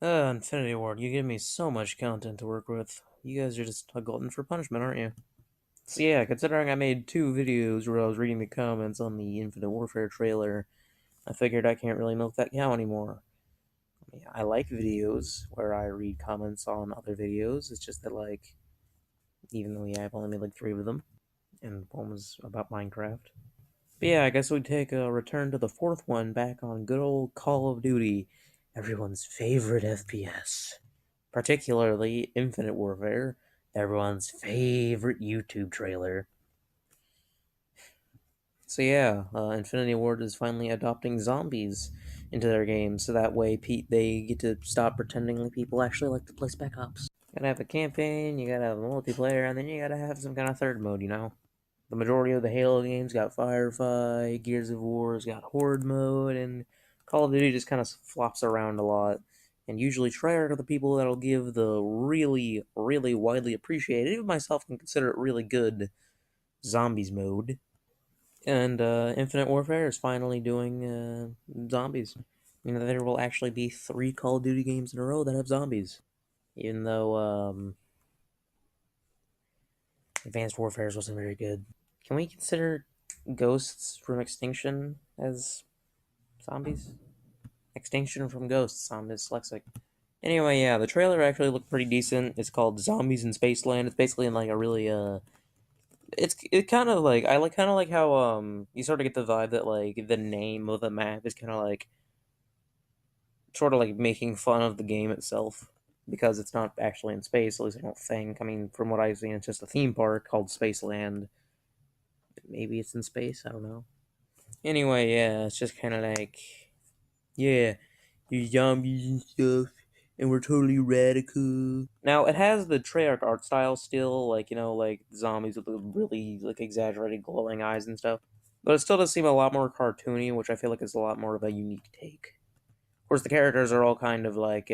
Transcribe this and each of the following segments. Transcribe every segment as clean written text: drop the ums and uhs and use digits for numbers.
Infinity Ward, you give me so much content to work with. You guys are just a glutton for punishment, aren't you? So yeah, considering I made 2 videos where I was reading the comments on the Infinite Warfare trailer, I figured I can't really milk that cow anymore. I mean, I like videos where I read comments on other videos, it's just that, like, even though, yeah, I've only made like 3 of them, and one was about Minecraft. But yeah, I guess we'd take a return to the 4th one back on good old Call of Duty, everyone's favorite FPS. Particularly Infinite Warfare, everyone's favorite YouTube trailer. So yeah, Infinity Ward is finally adopting zombies into their game, so that way they get to stop pretending like people actually like to play Spec Ops. Gotta have a campaign, you gotta have a multiplayer, and then you gotta have some kind of third mode, you know? The majority of the Halo games got Firefight, Gears of War's got Horde mode, and Call of Duty just kind of flops around a lot. And usually Treyarch are the people that'll give the really, really widely appreciated, even myself can consider it really good, Zombies mode. And Infinite Warfare is finally doing zombies. You know, there will actually be 3 Call of Duty games in a row that have zombies. Even though Advanced Warfare's wasn't very good. Can we consider ghosts from Extinction as zombies? Extinction from Ghosts, I'm dyslexic. Anyway, yeah, the trailer actually looked pretty decent. It's called Zombies in Spaceland. It's basically in like a really it kind of like I like kind of like how you sort of get the vibe that like the name of the map is kind of like sort of like making fun of the game itself because it's not actually in space. At least I don't think. I mean, from what I've seen, it's just a theme park called Spaceland. Maybe it's in space. I don't know. Anyway, yeah, it's just kind of like, yeah, you zombies and stuff, and we're totally radical. Now, it has the Treyarch art style still, like, you know, like zombies with the really, like, exaggerated glowing eyes and stuff. But it still does seem a lot more cartoony, which I feel like is a lot more of a unique take. Of course, the characters are all kind of like,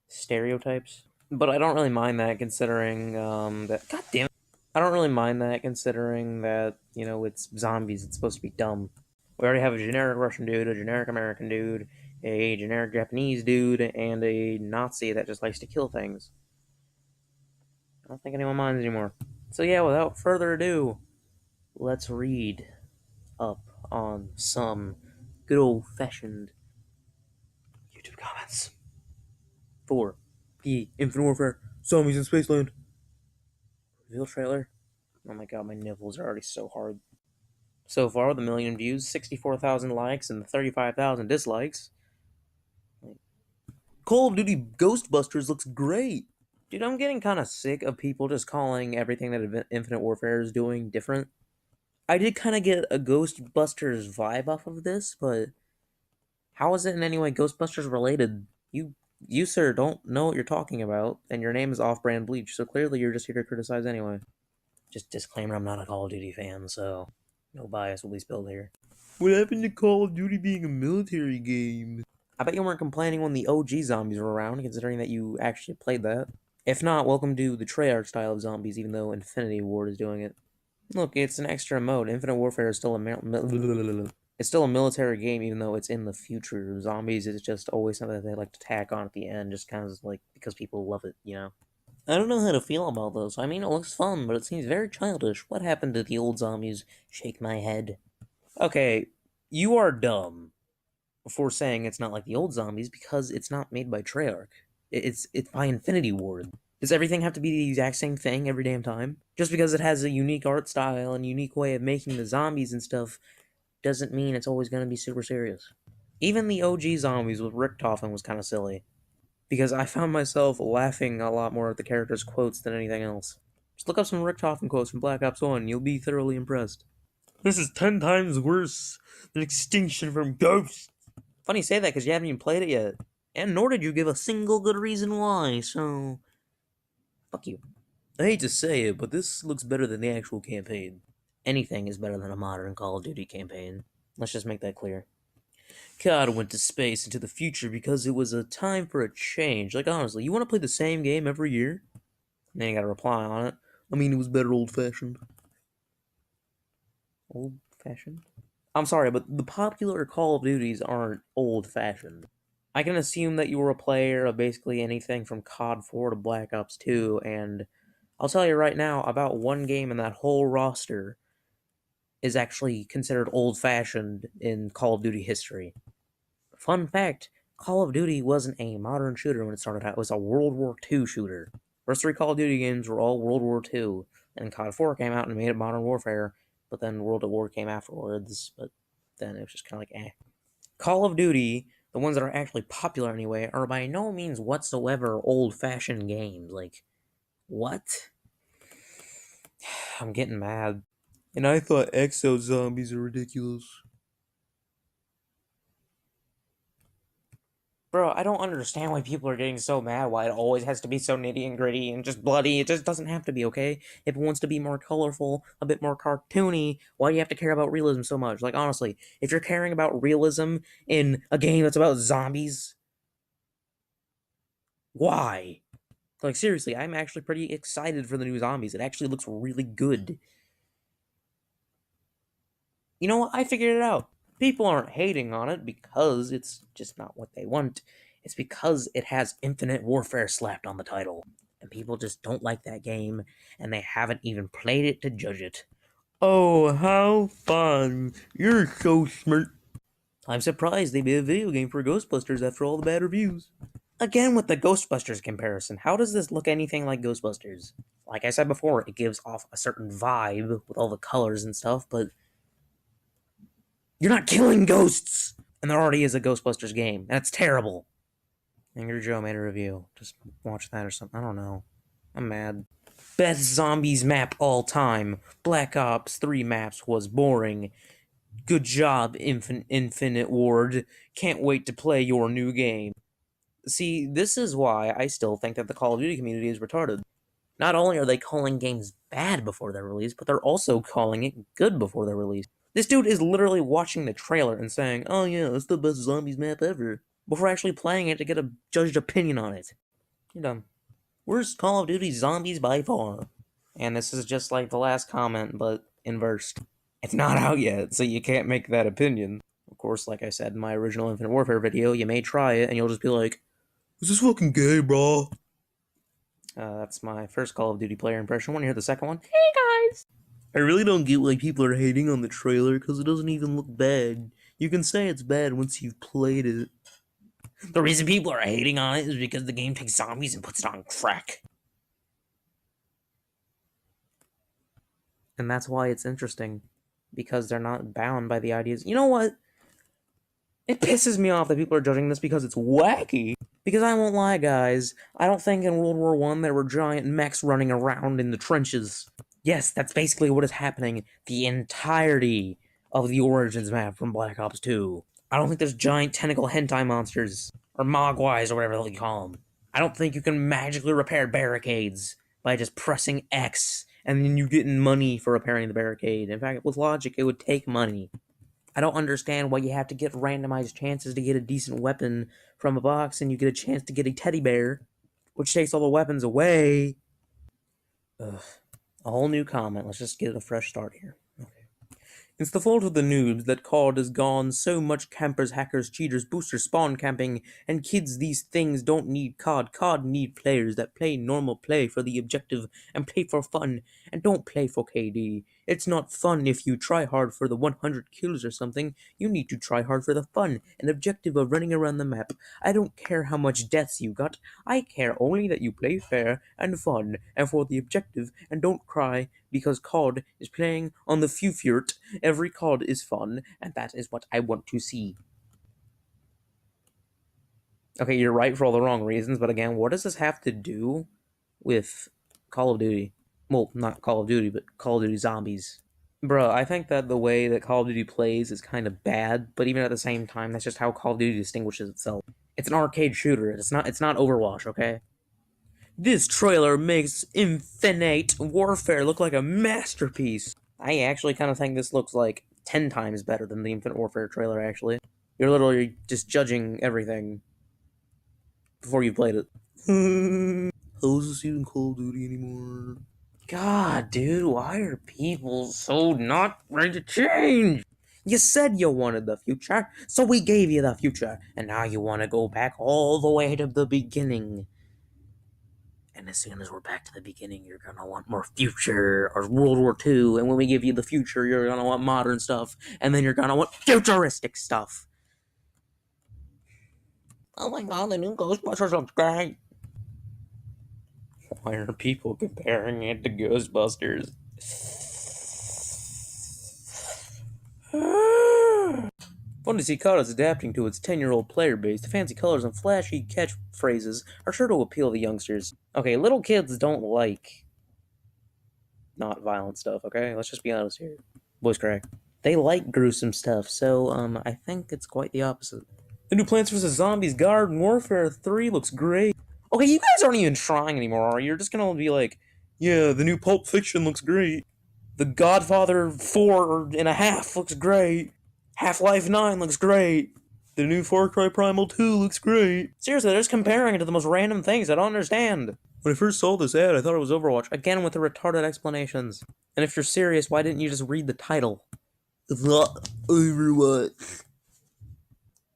stereotypes. But I don't really mind that considering, that. God damn it. I don't really mind that considering that, you know, it's zombies, it's supposed to be dumb. We already have a generic Russian dude, a generic American dude, a generic Japanese dude, and a Nazi that just likes to kill things. I don't think anyone minds anymore. So yeah, without further ado, let's read up on some good old-fashioned YouTube comments for the Infinite Warfare Zombies in Spaceland reveal trailer. Oh my god, my nipples are already so hard. So far, with 1,000,000 views, 64,000 likes, and 35,000 dislikes, Call of Duty Ghostbusters looks great. Dude, I'm getting kind of sick of people just calling everything that Infinite Warfare is doing different. I did kind of get a Ghostbusters vibe off of this, but how is it in any way Ghostbusters related? You, sir, don't know what you're talking about, and your name is Off-Brand Bleach, so clearly you're just here to criticize anyway. Just disclaimer, I'm not a Call of Duty fan, so no bias will be spilled here. What happened to Call of Duty being a military game? I bet you weren't complaining when the OG zombies were around, considering that you actually played that. If not, welcome to the Treyarch style of zombies, even though Infinity Ward is doing it. Look, it's an extra mode. Infinite Warfare is still it's still a military game, even though it's in the future. Zombies is just always something that they like to tack on at the end, just kind of like because people love it, you know? I don't know how to feel about this. I mean, it looks fun, but it seems very childish. What happened to the old zombies? Shake my head. Okay, you are dumb for saying it's not like the old zombies because it's not made by Treyarch. It's by Infinity Ward. Does everything have to be the exact same thing every damn time? Just because it has a unique art style and unique way of making the zombies and stuff doesn't mean it's always going to be super serious. Even the OG zombies with Richtofen was kind of silly, because I found myself laughing a lot more at the character's quotes than anything else. Just look up some Richtofen quotes from Black Ops 1, you'll be thoroughly impressed. This is 10 times worse than Extinction from Ghost. Funny you say that because you haven't even played it yet. And nor did you give a single good reason why, so fuck you. I hate to say it, but this looks better than the actual campaign. Anything is better than a modern Call of Duty campaign. Let's just make that clear. COD went to space into the future because it was a time for a change. Like, honestly, you want to play the same game every year? And then you gotta reply on it. I mean, it was better old-fashioned. Old-fashioned? I'm sorry, but the popular Call of Duties aren't old-fashioned. I can assume that you were a player of basically anything from COD 4 to Black Ops 2, and I'll tell you right now, about one game in that whole roster is actually considered old-fashioned in Call of Duty history. Fun fact, Call of Duty wasn't a modern shooter when it started out, it was a World War II shooter. First three Call of Duty games were all World War II, and COD 4 came out and made it Modern Warfare, but then World at War came afterwards, but then it was just kind of like, eh. Call of Duty, the ones that are actually popular anyway, are by no means whatsoever old-fashioned games. Like, what? I'm getting mad. And I thought exo zombies are ridiculous. Bro, I don't understand why people are getting so mad, why it always has to be so nitty and gritty and just bloody. It just doesn't have to be, okay? If it wants to be more colorful, a bit more cartoony, why do you have to care about realism so much? Like, honestly, if you're caring about realism in a game that's about zombies, why? Like, seriously, I'm actually pretty excited for the new zombies. It actually looks really good. You know what? I figured it out. People aren't hating on it because it's just not what they want. It's because it has Infinite Warfare slapped on the title. And people just don't like that game, and they haven't even played it to judge it. Oh, how fun! You're so smart. I'm surprised they made a video game for Ghostbusters after all the bad reviews. Again with the Ghostbusters comparison, how does this look anything like Ghostbusters? Like I said before, it gives off a certain vibe with all the colors and stuff, but you're not killing ghosts! And there already is a Ghostbusters game. That's terrible. Angry Joe made a review. Just watch that or something. I don't know. I'm mad. Best zombies map all time. Black Ops 3 maps was boring. Good job, Infinite Ward. Can't wait to play your new game. See, this is why I still think that the Call of Duty community is retarded. Not only are they calling games bad before they're released, but they're also calling it good before they're released. This dude is literally watching the trailer and saying, oh yeah, it's the best zombies map ever, before actually playing it to get a judged opinion on it. You're dumb. Worst Call of Duty zombies by far. And this is just like the last comment, but inversed. It's not out yet, so you can't make that opinion. Of course, like I said in my original Infinite Warfare video, you may try it and you'll just be like, is this fucking gay, bro? That's my first Call of Duty player impression. Want to hear the second one? Hey guys! I really don't get why people are hating on the trailer, because it doesn't even look bad. You can say it's bad once you've played it. The reason people are hating on it is because the game takes zombies and puts it on crack. And that's why it's interesting. Because they're not bound by the ideas. You know what? It pisses me off that people are judging this because it's wacky. Because I won't lie, guys, I don't think in World War I there were giant mechs running around in the trenches. Yes, that's basically what is happening the entirety of the Origins map from Black Ops 2. I don't think there's giant tentacle hentai monsters, or mogwais, or whatever they call them. I don't think you can magically repair barricades by just pressing X, and then you getting money for repairing the barricade. In fact, with logic, it would take money. I don't understand why you have to get randomized chances to get a decent weapon from a box, and you get a chance to get a teddy bear, which takes all the weapons away. Ugh. A whole new comment. Let's just get a fresh start here. Okay. It's the fault of the noobs that COD has gone so much campers, hackers, cheaters, boosters, spawn camping, and kids. These things don't need COD. COD need players that play normal play for the objective and play for fun, and don't play for KD. It's not fun if you try hard for the 100 kills or something. You need to try hard for the fun and objective of running around the map. I don't care how much deaths you got. I care only that you play fair and fun and for the objective, and don't cry because COD is playing on the Fufurt. Every COD is fun, and that is what I want to see. Okay, you're right for all the wrong reasons, but again, what does this have to do with Call of Duty? Well, not Call of Duty, but Call of Duty Zombies. Bruh, I think that the way that Call of Duty plays is kind of bad, but even at the same time, that's just how Call of Duty distinguishes itself. It's an arcade shooter. It's not Overwatch, okay? This trailer makes Infinite Warfare look like a masterpiece. I actually kind of think this looks like 10 times better than the Infinite Warfare trailer, actually. You're literally just judging everything before you played it. How is this even Call of Duty anymore? God, dude, why are people so not ready to change? You said you wanted the future, so we gave you the future, and now you want to go back all the way to the beginning. And as soon as we're back to the beginning, you're gonna want more future or World War II, and when we give you the future, you're gonna want modern stuff, and then you're gonna want futuristic stuff. Oh my god, the new Ghostbusters looks great. Why are people comparing it to Ghostbusters? Fun to see Kata's adapting to its 10-year-old player base. The fancy colors and flashy catchphrases are sure to appeal to youngsters. Okay, little kids don't like not violent stuff, okay? Let's just be honest here. Voice crack. They like gruesome stuff, so, I think it's quite the opposite. The new Plants vs. Zombies Garden Warfare 3 looks great. Okay, you guys aren't even trying anymore, are you? You're just gonna be like, yeah, the new Pulp Fiction looks great. The Godfather 4.5 looks great. Half-Life 9 looks great. The new Far Cry Primal 2 looks great. Seriously, they're just comparing it to the most random things. I don't understand. When I first saw this ad, I thought it was Overwatch. Again, with the retarded explanations. And if you're serious, why didn't you just read the title? It's not Overwatch.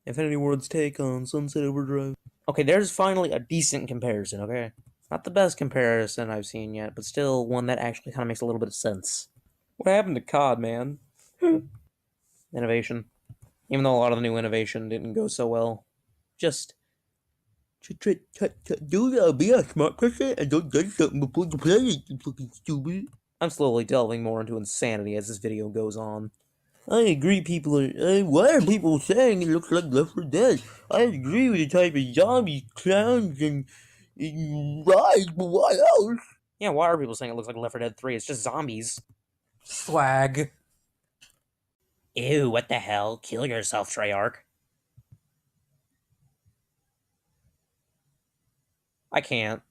Infinity Ward's take on Sunset Overdrive. Okay, there's finally a decent comparison, okay? Not the best comparison I've seen yet, but still one that actually kind of makes a little bit of sense. What happened to COD, man? Innovation. Even though a lot of the new innovation didn't go so well. Just do be a smart person and don't do something before you play it, you fucking stupid. I'm slowly delving more into insanity as this video goes on. I agree people are... why are people saying it looks like Left 4 Dead? I agree with the type of zombies, clowns, and rides, but why else? Yeah, why are people saying it looks like Left 4 Dead 3? It's just zombies. Swag. Ew, what the hell? Kill yourself, Treyarch. I can't.